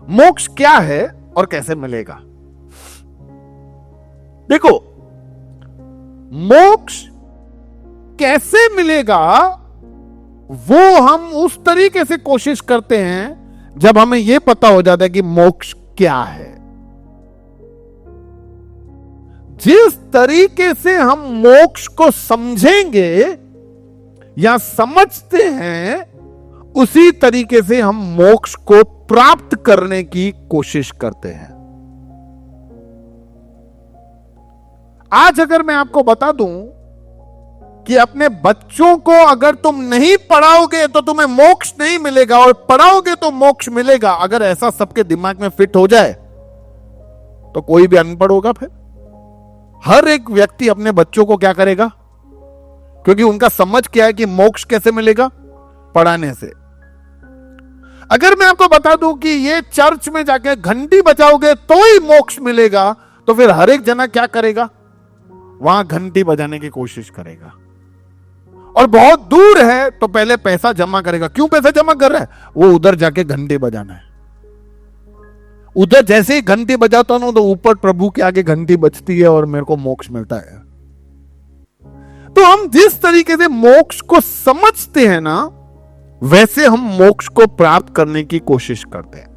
मोक्ष क्या है और कैसे मिलेगा? देखो, मोक्ष कैसे मिलेगा वो हम उस तरीके से कोशिश करते हैं जब हमें यह पता हो जाता है कि मोक्ष क्या है। जिस तरीके से हम मोक्ष को समझेंगे या समझते हैं, उसी तरीके से हम मोक्ष को प्राप्त करने की कोशिश करते हैं। आज अगर मैं आपको बता दूं कि अपने बच्चों को अगर तुम नहीं पढ़ाओगे तो तुम्हें मोक्ष नहीं मिलेगा, और पढ़ाओगे तो मोक्ष मिलेगा, अगर ऐसा सबके दिमाग में फिट हो जाए तो कोई भी अनपढ़ होगा। फिर हर एक व्यक्ति अपने बच्चों को क्या करेगा? क्योंकि उनका समझ क्या है कि मोक्ष कैसे मिलेगा? पढ़ाने से। अगर मैं आपको बता दूं कि ये चर्च में जाके घंटी बजाओगे तो ही मोक्ष मिलेगा, तो फिर हर एक जना क्या करेगा? वहां घंटी बजाने की कोशिश करेगा। और बहुत दूर है तो पहले पैसा जमा करेगा। क्यों पैसा जमा कर रहा है? वो उधर जाके घंटी बजाना है। उधर जैसे ही घंटी बजाता हूं तो ऊपर प्रभु के आगे घंटी बजती है और मेरे को मोक्ष मिलता है। तो हम जिस तरीके से मोक्ष को समझते हैं ना, वैसे हम मोक्ष को प्राप्त करने की कोशिश करते हैं,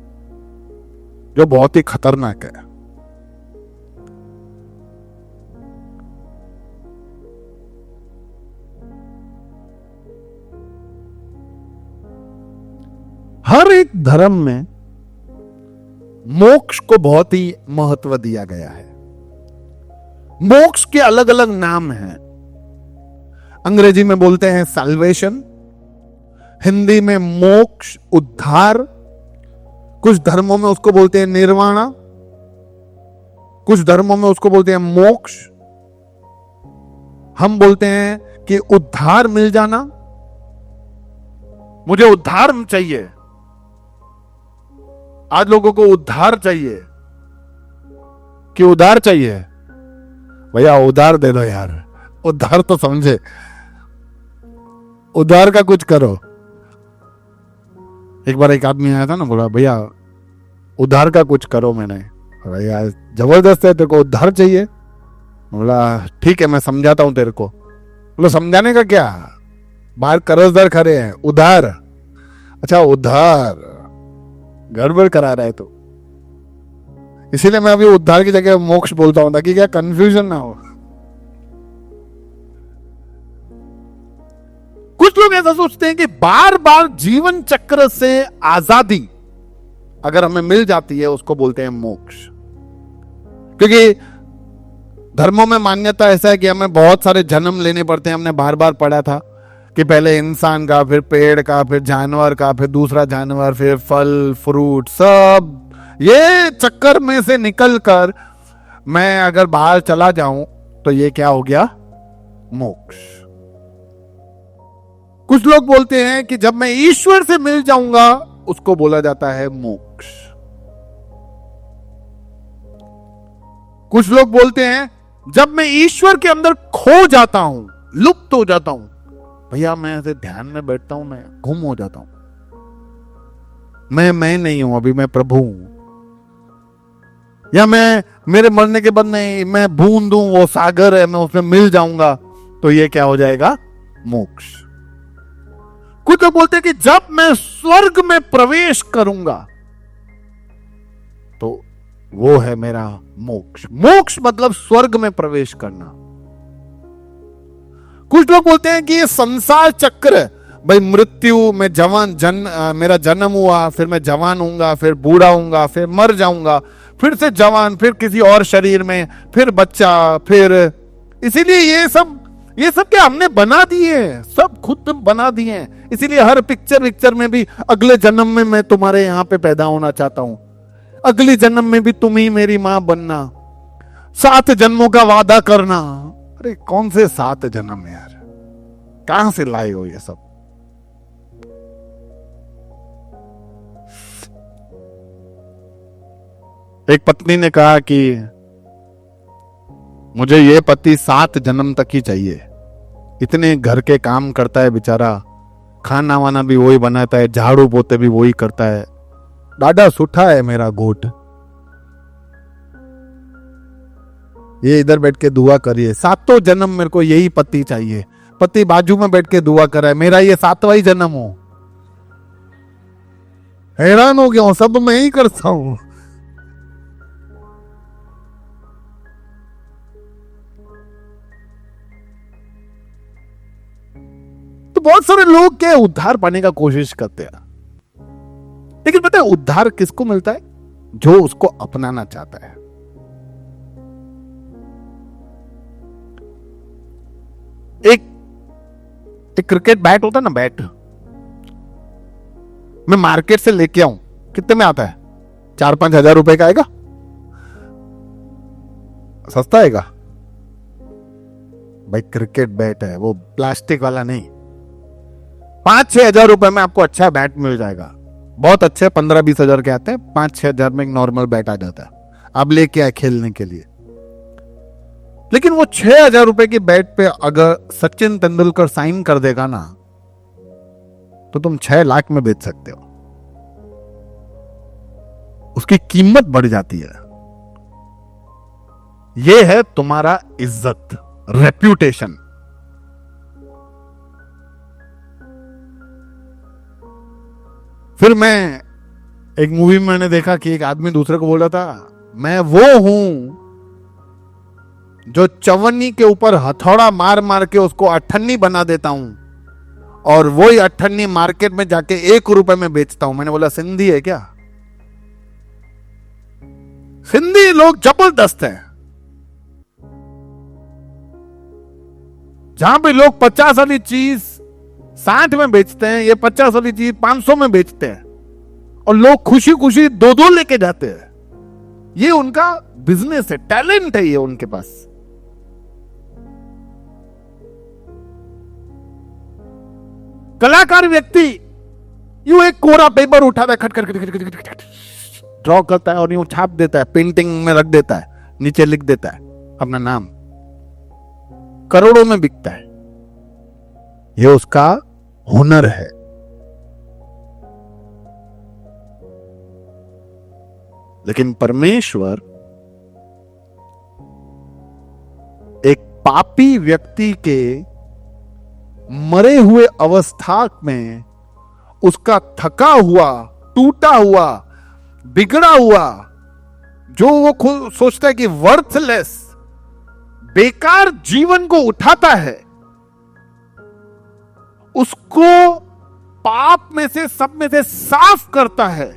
जो बहुत ही खतरनाक है। हर एक धर्म में मोक्ष को बहुत ही महत्व दिया गया है। मोक्ष के अलग अलग नाम हैं। अंग्रेजी में बोलते हैं सैल्वेशन, हिंदी में मोक्ष, उद्धार, कुछ धर्मों में उसको बोलते हैं निर्वाणा, कुछ धर्मों में उसको बोलते हैं मोक्ष। हम बोलते हैं कि उद्धार मिल जाना, मुझे उद्धार चाहिए। आज लोगों को उद्धार चाहिए कि उधार चाहिए? भैया उधार दे दो यार, उधार तो समझे, उधार का कुछ करो। एक बार एक आदमी आया था ना, बोला भैया उधार का कुछ करो। मैंने भैया जबरदस्त है, तेरे को उधार चाहिए? बोला ठीक है मैं समझाता हूं तेरे को। बोला समझाने का क्या, बाहर कर्जदार खड़े हैं, उधार? अच्छा उधार, गड़बड़ करा रहा है तो। इसीलिए मैं अभी उद्धार की जगह मोक्ष बोलता हूं ताकि क्या कंफ्यूजन ना हो। कुछ लोग ऐसा सोचते हैं कि बार बार जीवन चक्र से आजादी अगर हमें मिल जाती है उसको बोलते हैं मोक्ष। क्योंकि धर्मों में मान्यता ऐसा है कि हमें बहुत सारे जन्म लेने पड़ते हैं। हमने बार बार पढ़ा था कि पहले इंसान का, फिर पेड़ का, फिर जानवर का, फिर दूसरा जानवर, फिर फल फ्रूट, सब ये चक्कर में से निकलकर मैं अगर बाहर चला जाऊं तो ये क्या हो गया? मोक्ष। कुछ लोग बोलते हैं कि जब मैं ईश्वर से मिल जाऊंगा उसको बोला जाता है मोक्ष। कुछ लोग बोलते हैं जब मैं ईश्वर के अंदर खो जाता हूं, लुप्त हो जाता हूं। भैया मैं ऐसे ध्यान में बैठता हूं, मैं गुम हो जाता हूं, मैं नहीं हूं, अभी मैं प्रभु हूं। या मैं मेरे मरने के बाद नहीं, मैं बूंद हूं, वो सागर है, मैं उसमें मिल जाऊंगा, तो ये क्या हो जाएगा? मोक्ष। कुछ लोग बोलते हैं कि जब मैं स्वर्ग में प्रवेश करूंगा तो वो है मेरा मोक्ष। मोक्ष मतलब स्वर्ग में प्रवेश करना। कुछ लोग बोलते हैं कि ये संसार चक्र, भाई मृत्यु में मेरा जन्म हुआ, फिर मैं जवान हूंगा, फिर बूढ़ा हूंगा, फिर मर जाऊंगा, फिर से जवान, फिर किसी और शरीर में, फिर बच्चा, फिर इसीलिए ये सब क्या हमने बना दिए, सब खुद बना दिए हैं। इसीलिए हर पिक्चर में भी अगले जन्म में मैं तुम्हारे यहाँ पे पैदा होना चाहता हूं, अगले जन्म में भी तुम ही मेरी मां बनना, 7 जन्मों का वादा करना। अरे कौन से 7 जन्म यार, कहां से लाए हो ये सब? एक पत्नी ने कहा कि मुझे ये पति 7 जन्म तक ही चाहिए, इतने घर के काम करता है बेचारा, खाना वाना भी वही बनाता है, झाड़ू पोते भी वही करता है, डाडा सुठा है मेरा गोट, ये इधर बैठ के दुआ करिए, सातों जन्म मेरे को यही पति चाहिए। पति बाजू में बैठ के दुआ कर रहा है, मेरा ये सातवां ही जन्म हो। हैरान हो गया हूं, सब मैं ही करता हूं। तो बहुत सारे लोग क्या उद्धार पाने का कोशिश करते हैं, लेकिन पता है उद्धार किसको मिलता है? जो उसको अपनाना चाहता है। एक क्रिकेट बैट होता है ना, बैट मैं मार्केट से लेके आऊं, कितने में आता है? 4-5 हजार रुपए का आएगा, सस्ता आएगा भाई। क्रिकेट बैट है वो, प्लास्टिक वाला नहीं। 5-6 हजार रुपए में आपको अच्छा बैट मिल जाएगा। बहुत अच्छे 15-20 हजार के आते हैं, 5-6 हजार में एक नॉर्मल बैट आ जाता है। आप लेके आए खेलने के लिए। लेकिन वो 6 हजार रुपए की बैट पे अगर सचिन तेंदुलकर साइन कर देगा ना, तो तुम 6 लाख में बेच सकते हो। उसकी कीमत बढ़ जाती है। यह है तुम्हारा इज्जत, रेप्यूटेशन। फिर मैं एक मूवी में मैंने देखा कि एक आदमी दूसरे को बोल रहा था, मैं वो हूं जो चवन्नी के ऊपर हथौड़ा मार मार के उसको अठन्नी बना देता हूं, और वही अठन्नी मार्केट में जाके 1 रुपए में बेचता हूं। मैंने बोला सिंधी है क्या? सिंधी लोग जबरदस्त हैं। जहां पे लोग 50 वाली चीज 60 में बेचते हैं, ये 50 वाली चीज 500 में बेचते हैं, और लोग खुशी खुशी 2-2 लेके जाते हैं। ये उनका बिजनेस है, टैलेंट है ये उनके पास। कलाकार व्यक्ति यूं एक कोरा पेपर उठाता है, खट खट खट खट खट ड्रॉ करता है और यूं छाप देता है, पेंटिंग में रख देता है, नीचे लिख देता है अपना नाम, करोड़ों में बिकता है। ये उसका हुनर है। लेकिन परमेश्वर एक पापी व्यक्ति के मरे हुए अवस्था में उसका थका हुआ, टूटा हुआ, बिगड़ा हुआ, जो वो खुद सोचता है कि वर्थलेस, बेकार जीवन को उठाता है, उसको पाप में से, सब में से साफ करता है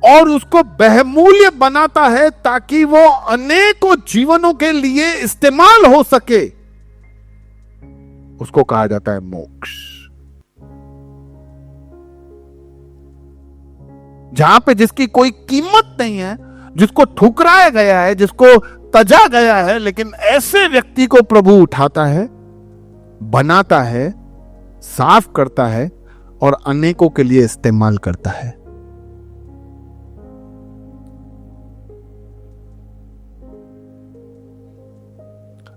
और उसको बहुमूल्य बनाता है, ताकि वो अनेकों जीवनों के लिए इस्तेमाल हो सके। उसको कहा जाता है मोक्ष। जहां पे जिसकी कोई कीमत नहीं है, जिसको ठुकराया गया है, जिसको तजा गया है, लेकिन ऐसे व्यक्ति को प्रभु उठाता है, बनाता है, साफ करता है और अनेकों के लिए इस्तेमाल करता है।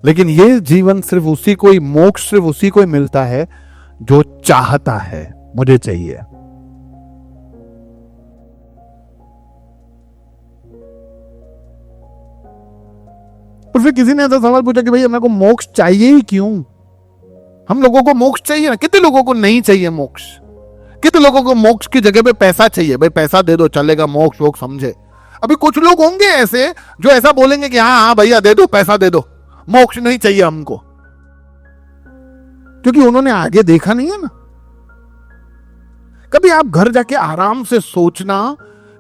लेकिन ये जीवन सिर्फ उसी को ही, मोक्ष सिर्फ उसी को ही मिलता है जो चाहता है मुझे चाहिए। और फिर किसी ने ऐसा सवाल पूछा कि भैया मेरे को मोक्ष चाहिए ही क्यों? हम लोगों को मोक्ष चाहिए ना, कितने लोगों को नहीं चाहिए मोक्ष? कितने लोगों को मोक्ष की जगह पे पैसा चाहिए, भाई पैसा दे दो चलेगा, मोक्ष वोक्ष समझे। अभी कुछ लोग होंगे ऐसे जो ऐसा बोलेंगे कि हाँ हाँ भैया दे दो, पैसा दे दो, मोक्ष नहीं चाहिए हमको, क्योंकि उन्होंने आगे देखा नहीं है ना। कभी आप घर जाके आराम से सोचना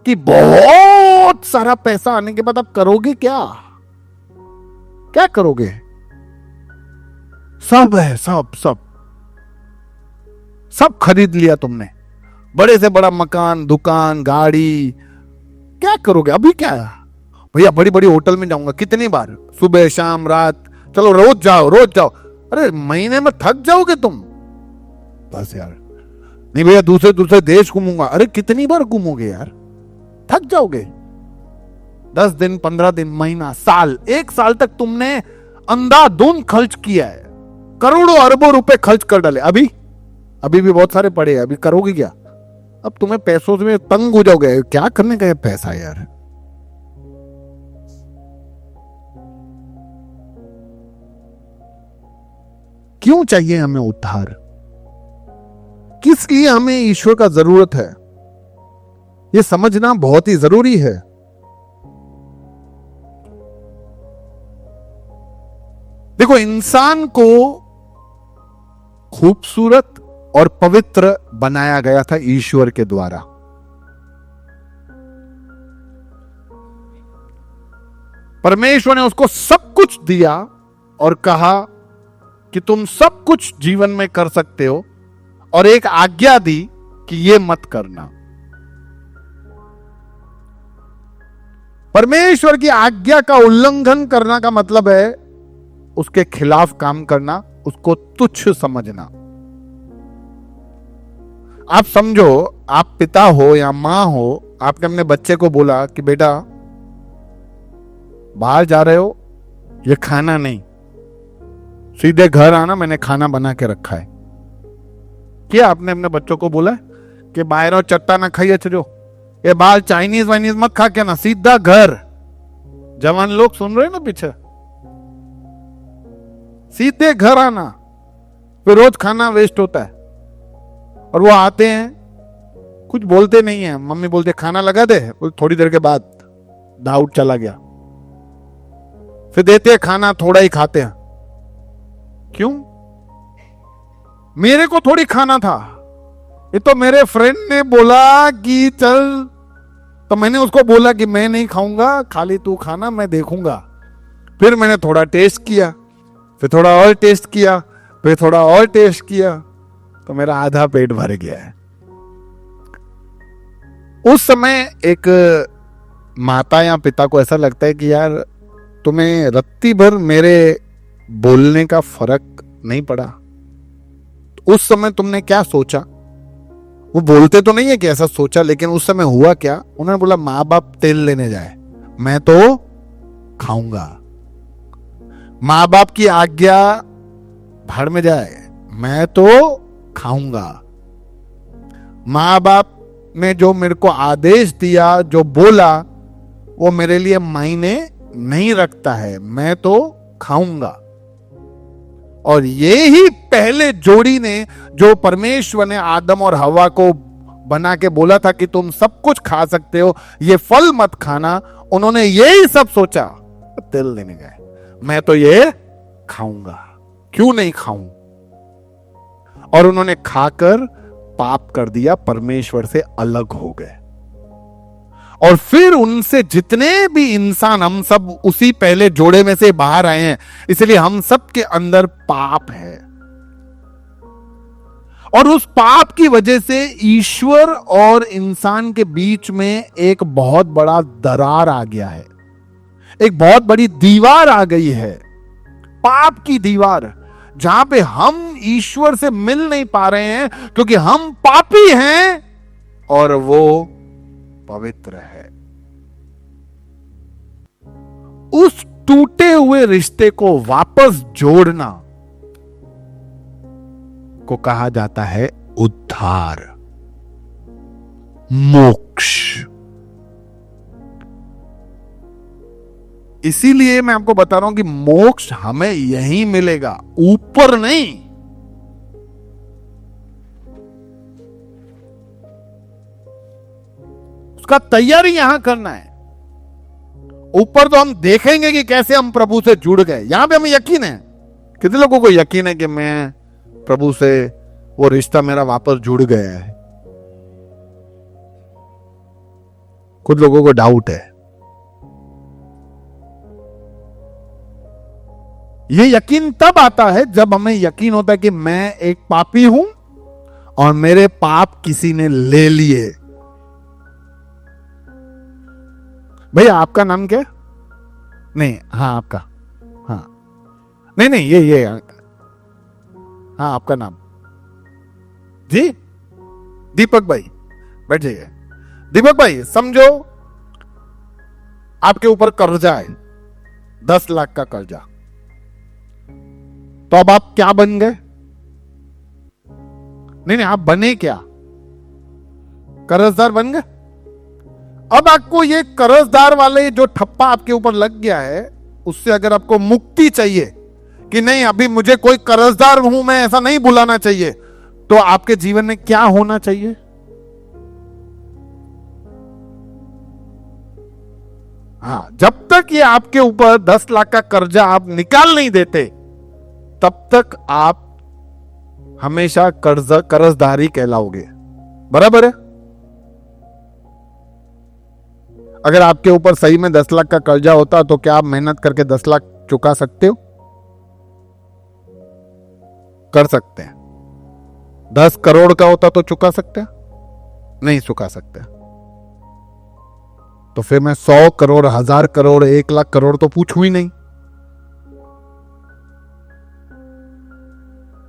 कि बहुत सारा पैसा आने के बाद आप करोगे क्या? क्या करोगे? सब है, सब सब सब खरीद लिया तुमने, बड़े से बड़ा मकान, दुकान, गाड़ी, क्या करोगे? अभी क्या भैया बड़ी बड़ी होटल में जाऊंगा, कितनी बार, सुबह शाम रात, चलो रोज जाओ रोज जाओ। अरे महीने में थक जाओगे तुम, बस यार। नहीं भैया दूसरे दूसरे देश घूमूंगा, अरे कितनी बार घूमोगे यार, थक जाओगे। 10 दिन, 15 दिन, महीना, साल, 1 साल तक तुमने अंधाधुंध खर्च किया है, करोड़ों अरबों रुपए खर्च कर डाले। अभी भी बहुत सारे पड़े हैं, अभी करोगे क्या? अब तुम्हें पैसों से तंग हो जाओगे, क्या करने का है पैसा यार। क्यों चाहिए हमें उद्धार, किस लिए हमें ईश्वर का जरूरत है, यह समझना बहुत ही जरूरी है। देखो, इंसान को खूबसूरत और पवित्र बनाया गया था ईश्वर के द्वारा। परमेश्वर ने उसको सब कुछ दिया और कहा कि तुम सब कुछ जीवन में कर सकते हो, और एक आज्ञा दी कि ये मत करना। परमेश्वर की आज्ञा का उल्लंघन करना का मतलब है उसके खिलाफ काम करना, उसको तुच्छ समझना। आप समझो, आप पिता हो या मां हो, आपने अपने बच्चे को बोला कि बेटा बाहर जा रहे हो, ये खाना नहीं, सीधे घर आना, मैंने खाना बना के रखा है। क्या आपने अपने बच्चों को बोला कि बाहर और चट्टा ना खाइए, चलो ये बाहर चाइनीज वाइनीज मत खा के ना, सीधा घर। जवान लोग सुन रहे हैं ना पीछे, सीधे घर आना, फिर रोज खाना वेस्ट होता है। और वो आते हैं, कुछ बोलते नहीं है, मम्मी बोलते खाना लगा दे, थोड़ी देर के बाद डाउट चला गया, फिर देते हैं खाना, थोड़ा ही खाते हैं। क्यों? मेरे को थोड़ी खाना था, ये तो मेरे फ्रेंड ने बोला कि चल, तो मैंने उसको बोला कि मैं नहीं खाऊंगा, खाली तू खाना, मैं देखूंगा। फिर मैंने थोड़ा टेस्ट किया, फिर थोड़ा और टेस्ट किया, फिर थोड़ा और टेस्ट किया, तो मेरा आधा पेट भर गया है। उस समय एक माता या पिता को ऐसा लगता है कि यार तुम्हें रत्ती भर मेरे बोलने का फर्क नहीं पड़ा। उस समय तुमने क्या सोचा? वो बोलते तो नहीं है कि ऐसा सोचा, लेकिन उस समय हुआ क्या? उन्होंने बोला माँ बाप तेल लेने जाए, मैं तो खाऊंगा। माँ बाप की आज्ञा भाड़ में जाए, मैं तो खाऊंगा। माँ बाप ने जो मेरे को आदेश दिया, जो बोला, वो मेरे लिए मायने नहीं रखता है, मैं तो खाऊंगा। और ये ही पहले जोड़ी ने, जो परमेश्वर ने आदम और हवा को बना के बोला था कि तुम सब कुछ खा सकते हो, ये फल मत खाना, उन्होंने यही सब सोचा, तेल लेने गए, मैं तो ये खाऊंगा, क्यों नहीं खाऊं? और उन्होंने खाकर पाप कर दिया, परमेश्वर से अलग हो गए। और फिर उनसे जितने भी इंसान, हम सब उसी पहले जोड़े में से बाहर आए हैं, इसलिए हम सब के अंदर पाप है। और उस पाप की वजह से ईश्वर और इंसान के बीच में एक बहुत बड़ा दरार आ गया है, एक बहुत बड़ी दीवार आ गई है, पाप की दीवार, जहां पे हम ईश्वर से मिल नहीं पा रहे हैं, क्योंकि हम पापी हैं और वो पवित्र है। उस टूटे हुए रिश्ते को वापस जोड़ना को कहा जाता है उद्धार, मोक्ष। इसीलिए मैं आपको बता रहा हूं कि मोक्ष हमें यहीं मिलेगा, ऊपर नहीं। उसका तैयारी यहां करना है। ऊपर तो हम देखेंगे कि कैसे हम प्रभु से जुड़ गए, यहां पे हमें यकीन है। कितने लोगों को यकीन है कि मैं प्रभु से, वो रिश्ता मेरा वापस जुड़ गया है? कुछ लोगों को डाउट है। ये यकीन तब आता है जब हमें यकीन होता है कि मैं एक पापी हूं और मेरे पाप किसी ने ले लिए। भैया आपका नाम क्या? नहीं, हाँ आपका, हाँ नहीं नहीं, ये हाँ आपका नाम जी? दीपक भाई, बैठ जाइए। दीपक भाई, समझो आपके ऊपर कर्जा है, 10 लाख का कर्जा, तो अब आप क्या बन गए? नहीं नहीं, आप बने क्या? कर्जदार बन गए। अब आपको ये कर्जदार वाले जो ठप्पा आपके ऊपर लग गया है, उससे अगर आपको मुक्ति चाहिए कि नहीं अभी मुझे कोई कर्जदार हूं मैं, ऐसा नहीं बुलाना चाहिए, तो आपके जीवन में क्या होना चाहिए? हाँ, जब तक ये आपके ऊपर 10 लाख का कर्जा आप निकाल नहीं देते, तब तक आप हमेशा कर्जदारी कहलाओगे। बराबर है? अगर आपके ऊपर सही में 10 लाख का कर्जा होता तो क्या आप मेहनत करके 10 लाख चुका सकते हो? कर सकते हैं। 10 करोड़ का होता तो चुका सकते हैं? नहीं चुका सकते। तो फिर मैं 100 करोड़, 1000 करोड़, 1 लाख करोड़ तो पूछूं ही नहीं।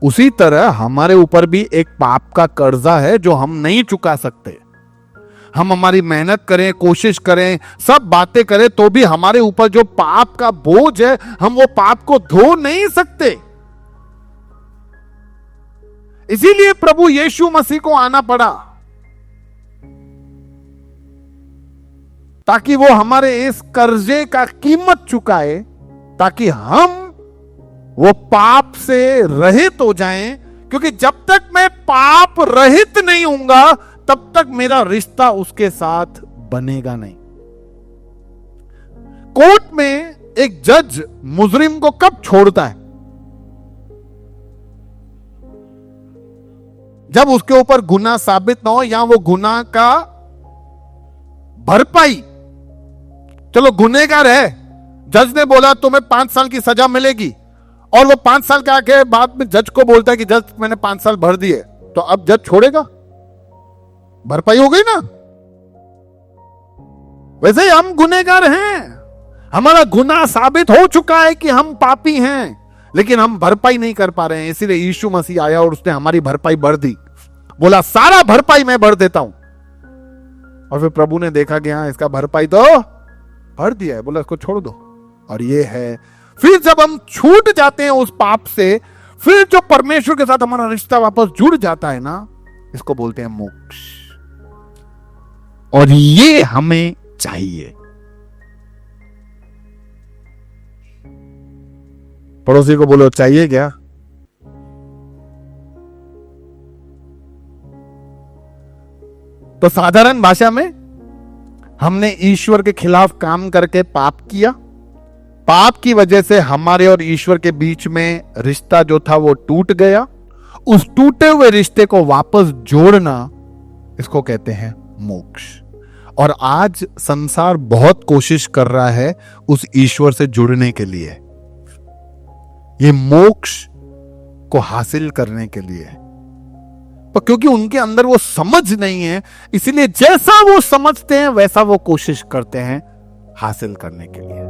उसी तरह हमारे ऊपर भी एक पाप का कर्जा है जो हम नहीं चुका सकते। हम हमारी मेहनत करें, कोशिश करें, सब बातें करें, तो भी हमारे ऊपर जो पाप का बोझ है, हम वो पाप को धो नहीं सकते। इसीलिए प्रभु यीशु मसीह को आना पड़ा, ताकि वो हमारे इस कर्जे का कीमत चुकाए, ताकि हम वो पाप से रहित हो जाएं। क्योंकि जब तक मैं पाप रहित नहीं होऊंगा, तब तक मेरा रिश्ता उसके साथ बनेगा नहीं। कोर्ट में एक जज मुजरिम को कब छोड़ता है? जब उसके ऊपर गुनाह साबित ना हो, या वो गुनाह का भरपाई, चलो गुनहगार है, जज ने बोला तुम्हें 5 साल की सजा मिलेगी, और वो 5 साल के आके बाद में जज को बोलता है कि जज मैंने 5 साल भर दिए, तो अब जज छोड़ेगा? भरपाई हो गई ना। वैसे ही हम गुनहगार हैं, हमारा गुनाह साबित हो चुका है कि हम पापी हैं, लेकिन हम भरपाई नहीं कर पा रहे हैं। इसीलिए यीशु मसीह आया और उसने हमारी भरपाई भर दी। बोला सारा भरपाई मैं भर देता हूं। और फिर प्रभु ने देखा कि हाँ, इसका भरपाई तो भर दिया है, बोला इसको छोड़ दो। और ये है, फिर जब हम छूट जाते हैं उस पाप से, फिर जो परमेश्वर के साथ हमारा रिश्ता वापस जुड़ जाता है ना, इसको बोलते हैं मोक्ष। और ये हमें चाहिए। पड़ोसी को बोलो चाहिए क्या? तो साधारण भाषा में हमने ईश्वर के खिलाफ काम करके पाप किया। पाप की वजह से हमारे और ईश्वर के बीच में रिश्ता जो था वो टूट गया। उस टूटे हुए रिश्ते को वापस जोड़ना, इसको कहते हैं मोक्ष। और आज संसार बहुत कोशिश कर रहा है उस ईश्वर से जुड़ने के लिए, ये मोक्ष को हासिल करने के लिए। पर क्योंकि उनके अंदर वो समझ नहीं है, इसीलिए जैसा वो समझते हैं वैसा वो कोशिश करते हैं हासिल करने के लिए।